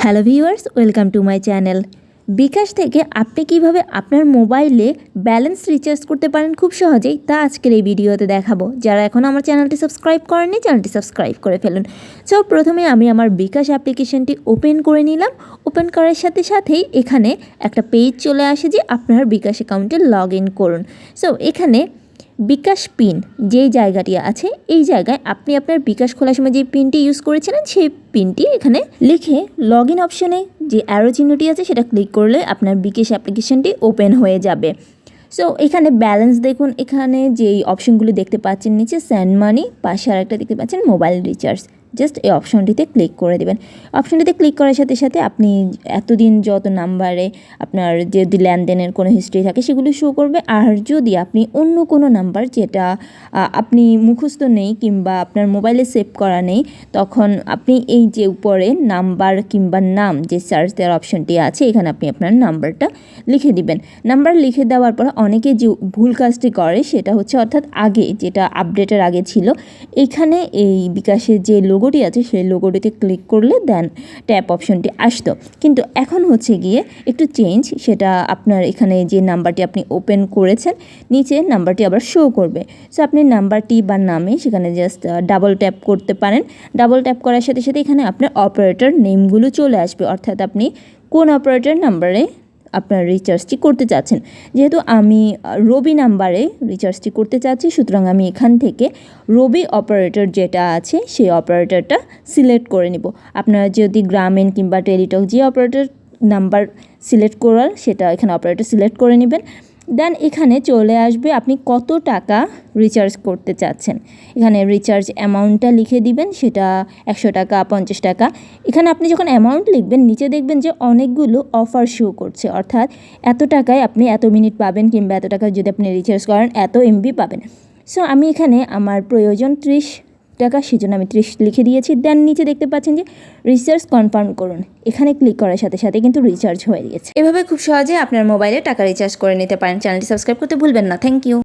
Hello viewers, welcome to my channel. BKash থেকে আপনি কিভাবে আপনার মোবাইলে ব্যালেন্স রিচার্জ করতে পারেন খুব সহজেই, তা আজকের এই ভিডিওতে দেখাবো। যারা এখনও আমার চ্যানেলটি সাবস্ক্রাইব করেননি, চ্যানেলটি সাবস্ক্রাইব করে ফেলুন। সো প্রথমে আমি আমার বিকাশ অ্যাপ্লিকেশনটি ওপেন করে নিলাম। ওপেন করার সাথে সাথেই এখানে একটা পেজ চলে আসে যে আপনার বিকাশ অ্যাকাউন্টে লগ ইন করুন। সো এখানে বিকাশ পিন যেই জায়গাটি আছে, এই জায়গায় আপনি আপনার বিকাশ খোলার সময় যে পিনটি ইউজ করেছিলেন সেই পিনটি এখানে লিখে লগ ইন অপশনে যে অ্যারো চিহ্নটি আছে সেটা ক্লিক করলে আপনার বিকাশ অ্যাপ্লিকেশনটি ওপেন হয়ে যাবে। সো এখানে ব্যালেন্স দেখুন, এখানে যেই অপশনগুলি দেখতে পাচ্ছেন নিচে সেন্ড মানি, পাশে আরেকটা দেখতে পাচ্ছেন মোবাইল রিচার্জ। জাস্ট এই অপশনটিতে ক্লিক করে দেবেন। অপশনটিতে ক্লিক করার সাথে সাথে আপনি এতদিন যত নাম্বারে আপনার যদি লেনদেনের কোনো হিস্ট্রি থাকে সেগুলি শো করবে। আর যদি আপনি অন্য কোনো নাম্বার যেটা আপনি মুখস্থ নেই কিংবা আপনার মোবাইলে সেভ করা নেই, তখন আপনি এই যে উপরে নাম্বার কিংবা নাম যে সার্চ দেওয়ার অপশনটি আছে, এখানে আপনি আপনার নাম্বারটা লিখে দিবেন। নাম্বার লিখে দেওয়ার পর অনেকে যে ভুল কাজটি করে সেটা হচ্ছে, অর্থাৎ আগে যেটা আপডেটের আগে ছিল, এখানে এই বিকাশের যে লোগোটি আছে সেই লোগোটিতে ক্লিক করলে দেন ট্যাপ অপশনটি আসতো, কিন্তু এখন হচ্ছে গিয়ে একটু চেঞ্জ। সেটা আপনার এখানে যে নাম্বারটি আপনি ওপেন করেছেন নিচে নাম্বারটি আবার শো করবে। সো আপনি নাম্বারটি বা নামে সেখানে জাস্ট ডাবল ট্যাপ করতে পারেন। ডাবল ট্যাপ করার সাথে সাথে এখানে আপনার অপারেটর নেমগুলো চলে আসবে, অর্থাৎ আপনি কোন অপারেটর নাম্বারে আপনার রিচার্জটি করতে চাচ্ছেন। যেহেতু আমি রবি নাম্বারে রিচার্জটি করতে চাচ্ছি, সুতরাং আমি এখান থেকে রবি অপারেটর যেটা আছে সেই অপারেটরটা সিলেক্ট করে নিব। আপনারা যদি গ্রামীণ কিংবা টেলিটক যে অপারেটর নাম্বার সিলেক্ট করার সেটা এখানে অপারেটর সিলেক্ট করে নেবেন। দেন এখানে চলে আসবে আপনি কত টাকা রিচার্জ করতে চাচ্ছেন। এখানে রিচার্জ অ্যামাউন্টটা লিখে দিবেন, সেটা 100 টাকা, 50 টাকা। এখানে আপনি যখন অ্যামাউন্ট লিখবেন নিচে দেখবেন যে অনেকগুলো অফার শো করছে, অর্থাৎ এত টাকায় আপনি এত মিনিট পাবেন কিংবা এত টাকা যদি আপনি রিচার্জ করেন এত এমবি পাবেন। সো আমি এখানে আমার প্রয়োজন 30 টাকা, সেজন্য আমি 30 লিখে দিয়েছি। দেন নিচে দেখতে পাচ্ছেন যে রিচার্জ কনফার্ম করুন, এখানে ক্লিক করার সাথে সাথে কিন্তু রিচার্জ হয়ে গেছে। এভাবে খুব সহজে আপনার মোবাইলে টাকা রিচার্জ করে নিতে পারেন। চ্যানেলটি সাবস্ক্রাইব করতে ভুলবেন না। Thank you.